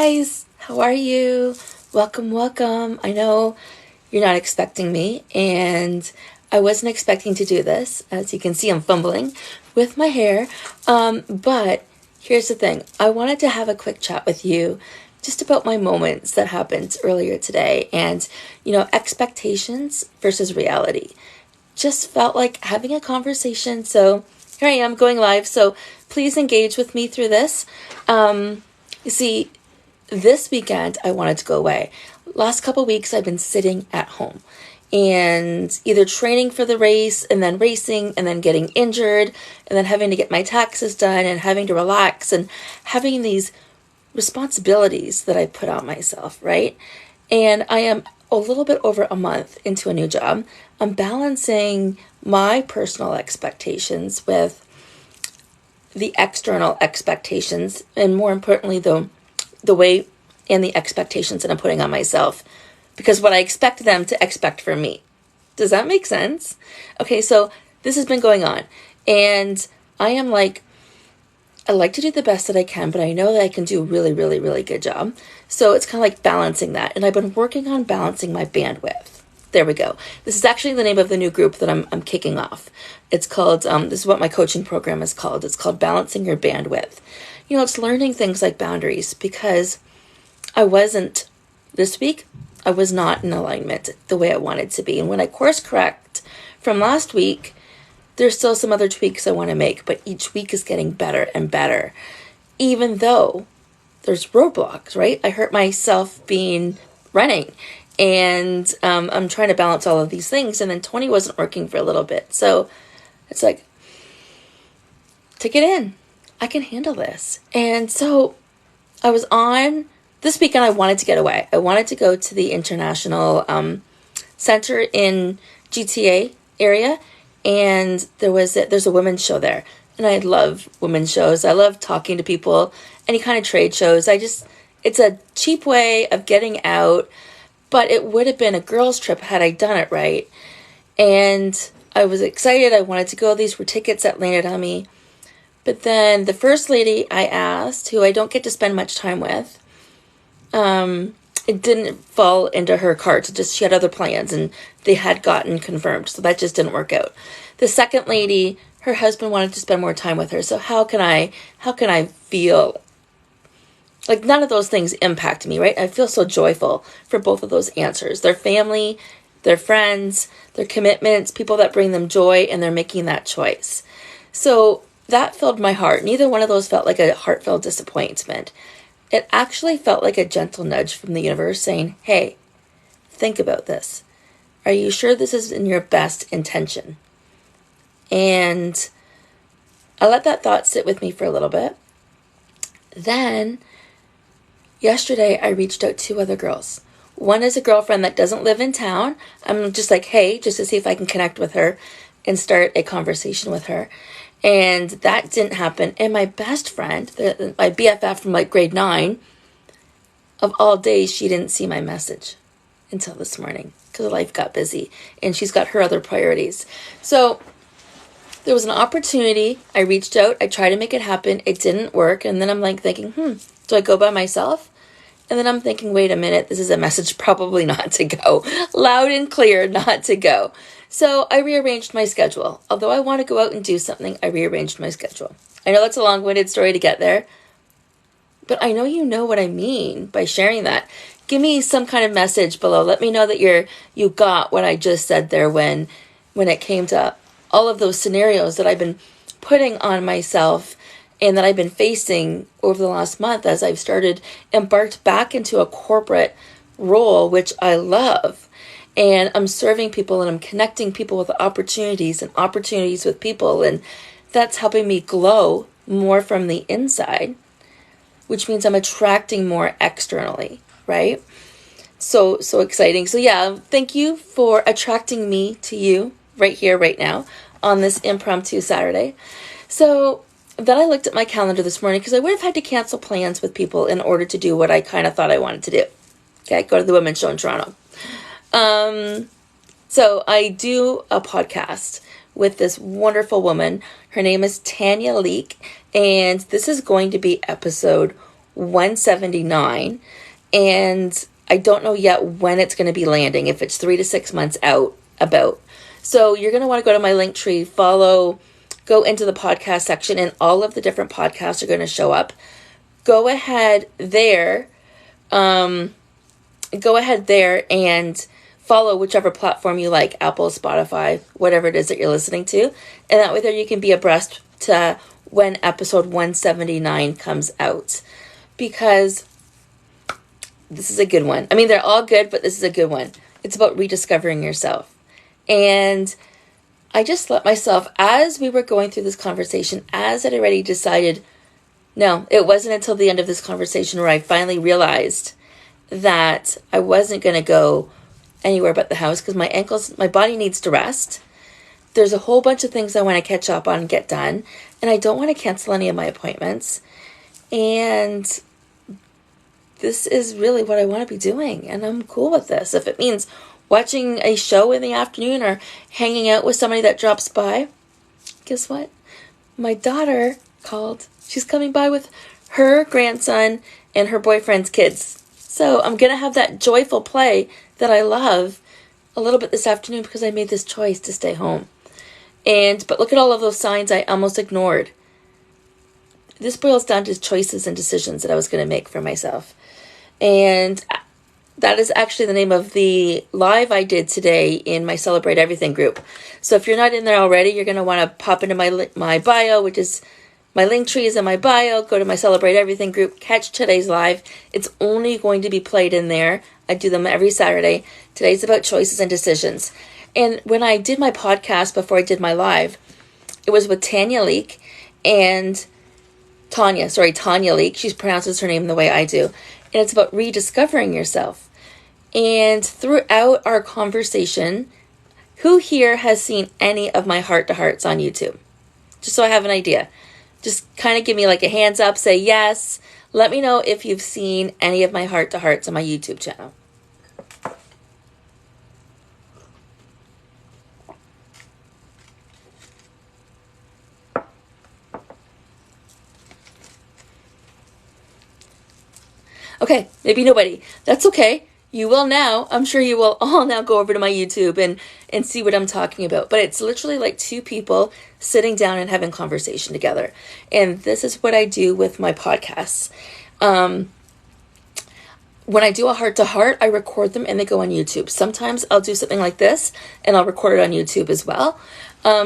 guys, how are you? Welcome. I know you're not expecting me, and I wasn't expecting to do this. As you can see, I'm fumbling with my hair. But here's the thing. I wanted to have a quick chat with you just about my moments that happened earlier today and, expectations versus reality. Just felt like having a conversation. So here I am going live. So please engage with me through this. You see, this weekend I wanted to go away. Last couple weeks I've been sitting at home and either training for the race and then racing and then getting injured and then having to get my taxes done and having to relax and having these responsibilities that I put on myself, right? And I am a little bit over a month into a new job. I'm balancing my personal expectations with the external expectations, and more importantly, the way and the expectations that I'm putting on myself, because what I expect them to expect from me. Does that make sense? Okay, so this has been going on, and I like to do the best that I can, but I know that I can do a really, really, really good job. So it's kind of like balancing that, and I've been working on balancing my bandwidth. There we go. This is actually the name of the new group that I'm kicking off. It's called, this is what my coaching program is called. It's called Balancing Your Bandwidth. It's learning things like boundaries, because this week, I was not in alignment the way I wanted to be. And when I course correct from last week, there's still some other tweaks I want to make, but each week is getting better and better, even though there's roadblocks, right? I hurt myself running. And I'm trying to balance all of these things. And then 20 wasn't working for a little bit. So it's like, take it in. I can handle this. And so I was this weekend, I wanted to get away. I wanted to go to the International Center in GTA area. And there's a women's show there. And I love women's shows. I love talking to people, any kind of trade shows. It's a cheap way of getting out. But it would have been a girls' trip had I done it right. And I was excited. I wanted to go. These were tickets that landed on me. But then the first lady I asked, who I don't get to spend much time with, it didn't fall into her cart. She had other plans, and they had gotten confirmed. So that just didn't work out. The second lady, her husband wanted to spend more time with her. So how can I feel like none of those things impact me, right? I feel so joyful for both of those answers. Their family, their friends, their commitments, people that bring them joy, and they're making that choice. So that filled my heart. Neither one of those felt like a heartfelt disappointment. It actually felt like a gentle nudge from the universe saying, hey, think about this. Are you sure this is in your best intention? And I let that thought sit with me for a little bit. Then yesterday, I reached out to 2 other girls. One is a girlfriend that doesn't live in town. I'm just like, hey, just to see if I can connect with her and start a conversation with her. And that didn't happen. And my best friend, my BFF from grade 9, of all days, she didn't see my message until this morning because life got busy and she's got her other priorities. So there was an opportunity. I reached out. I tried to make it happen. It didn't work. And then I'm thinking, do I go by myself? And then I'm thinking, wait a minute, this is a message probably not to go. Loud and clear, not to go. So I rearranged my schedule. Although I want to go out and do something, I rearranged my schedule. I know that's a long-winded story to get there, but I know you know what I mean by sharing that. Give me some kind of message below. Let me know that you got what I just said there when it came to all of those scenarios that I've been putting on myself and that I've been facing over the last month as I've embarked back into a corporate role, which I love. And I'm serving people and I'm connecting people with opportunities and opportunities with people. And that's helping me glow more from the inside, which means I'm attracting more externally, right? So exciting. So yeah, thank you for attracting me to you right here, right now on this impromptu Saturday. So then I looked at my calendar this morning because I would have had to cancel plans with people in order to do what I kind of thought I wanted to do. Okay, go to the women's show in Toronto. So I do a podcast with this wonderful woman. Her name is Tanya Leek, and this is going to be episode 179. And I don't know yet when it's going to be landing, if it's 3 to 6 months out about. So you're going to want to go to my link tree, go into the podcast section, and all of the different podcasts are going to show up. Go ahead there and follow whichever platform you like, Apple, Spotify, whatever it is that you're listening to. And that way there you can be abreast to when episode 179 comes out. Because this is a good one. I mean, they're all good, but this is a good one. It's about rediscovering yourself. And I just let myself, as we were going through this conversation, as I'd already decided, no, it wasn't until the end of this conversation where I finally realized that I wasn't going to go anywhere but the house because my body needs to rest. There's a whole bunch of things I want to catch up on and get done, and I don't want to cancel any of my appointments. And this is really what I want to be doing, and I'm cool with this. If it means watching a show in the afternoon or hanging out with somebody that drops by, guess what? My daughter called. She's coming by with her grandson and her boyfriend's kids. So I'm going to have that joyful play that I love a little bit this afternoon because I made this choice to stay home. But look at all of those signs I almost ignored. This boils down to choices and decisions that I was going to make for myself. And that is actually the name of the live I did today in my Celebrate Everything group. So if you're not in there already, you're going to want to pop into my bio, which is my link tree is in my bio. Go to my Celebrate Everything group. Catch today's live. It's only going to be played in there. I do them every Saturday. Today's about choices and decisions. And when I did my podcast before I did my live, it was with Tanya Leak and Tanya Leak. She pronounces her name the way I do. And it's about rediscovering yourself. And throughout our conversation, who here has seen any of my heart-to-hearts on YouTube? Just so I have an idea. Just kind of give me like a hands up, say yes. Let me know if you've seen any of my heart-to-hearts on my YouTube channel. Okay, maybe nobody. That's okay. You will now. I'm sure you will all now go over to my YouTube and see what I'm talking about. But it's literally like two people sitting down and having conversation together. And this is what I do with my podcasts. When I do a heart-to-heart, I record them and they go on YouTube. Sometimes I'll do something like this and I'll record it on YouTube as well.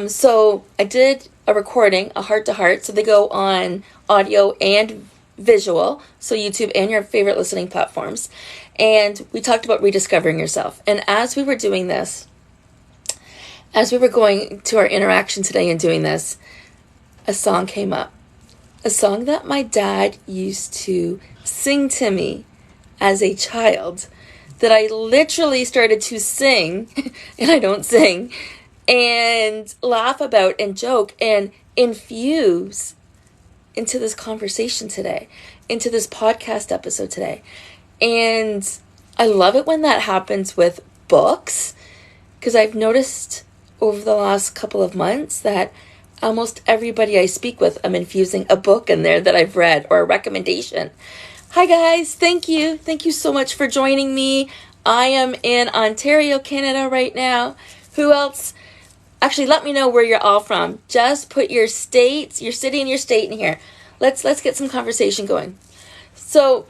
So I did a recording, a heart-to-heart. So they go on audio and visual, so YouTube and your favorite listening platforms. And we talked about rediscovering yourself. And as we were doing this, as we were going to our interaction today and doing this, a song came up. A song that my dad used to sing to me as a child that I literally started to sing, and I don't sing, and laugh about and joke and infuse into this conversation today, into this podcast episode today. And I love it when that happens with books, because I've noticed over the last couple of months that almost everybody I speak with, I'm infusing a book in there that I've read or a recommendation. Hi guys, thank you. Thank you so much for joining me. I am in Ontario, Canada right now. Who else? Actually, let me know where you're all from. Just put your states, your city and your state in here. Let's get some conversation going. So,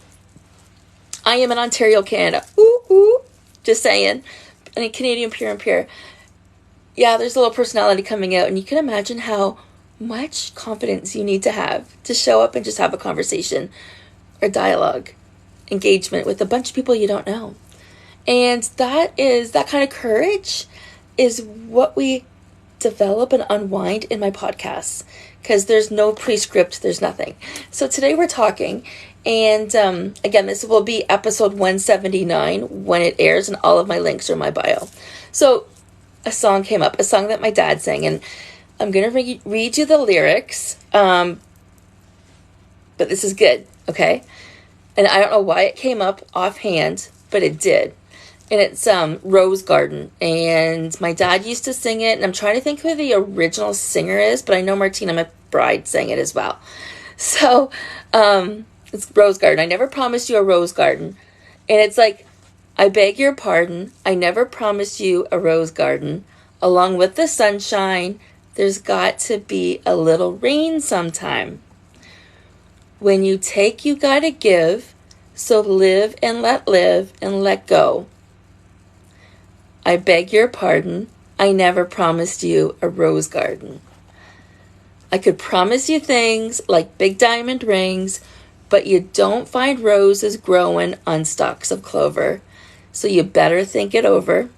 I am in Ontario, Canada. Ooh, ooh. Just saying. And a Canadian pure and pure. Yeah, there's a little personality coming out. And you can imagine how much confidence you need to have to show up and just have a conversation or dialogue, engagement with a bunch of people you don't know. And that kind of courage is what we develop and unwind in my podcasts, because there's no prescript, there's nothing. So today we're talking, and again, this will be episode 179 when it airs, and all of my links are in my bio. So a song came up, a song that my dad sang, and I'm going to read you the lyrics, but this is good, okay? And I don't know why it came up offhand, but it did. And it's Rose Garden. And my dad used to sing it. And I'm trying to think who the original singer is. But I know Martina McBride sang it as well. So It's rose garden. I never promised you a rose garden. And it's like, I beg your pardon. I never promised you a rose garden. Along with the sunshine, there's got to be a little rain sometime. When you take, you gotta give. So live and let go. I beg your pardon. I never promised you a rose garden. I could promise you things like big diamond rings, but you don't find roses growing on stalks of clover, so you better think it over.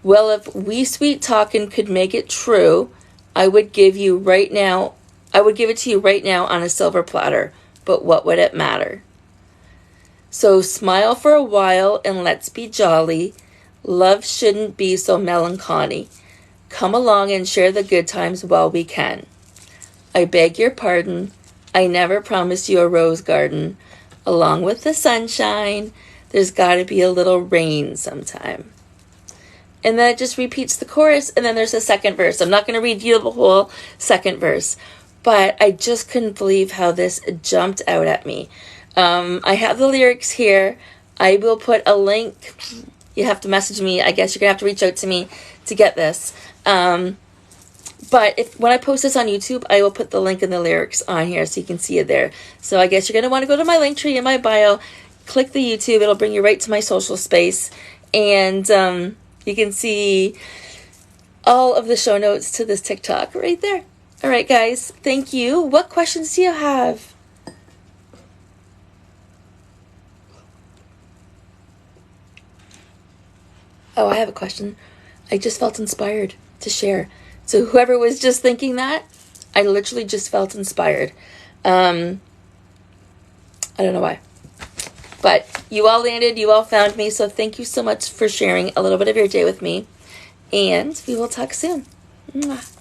Well, if we sweet talking could make it true, I would give it to you right now on a silver platter, but what would it matter? So smile for a while and let's be jolly. Love shouldn't be so melancholy. Come along and share the good times while we can. I beg your pardon. I never promised you a rose garden. Along with the sunshine, there's got to be a little rain sometime. And then it just repeats the chorus, and then there's a second verse. I'm not going to read you the whole second verse, but I just couldn't believe how this jumped out at me. I have the lyrics here. I will put a link. You have to message me. I guess you're going to have to reach out to me to get this. But when I post this on YouTube, I will put the link and the lyrics on here so you can see it there. So I guess you're going to want to go to my link tree in my bio, click the YouTube. It'll bring you right to my social space. And you can see all of the show notes to this TikTok right there. All right, guys. Thank you. What questions do you have? Oh, I have a question. I just felt inspired to share. So whoever was just thinking that, I literally just felt inspired. I don't know why. But you all landed, you all found me, so thank you so much for sharing a little bit of your day with me. And we will talk soon. Mwah.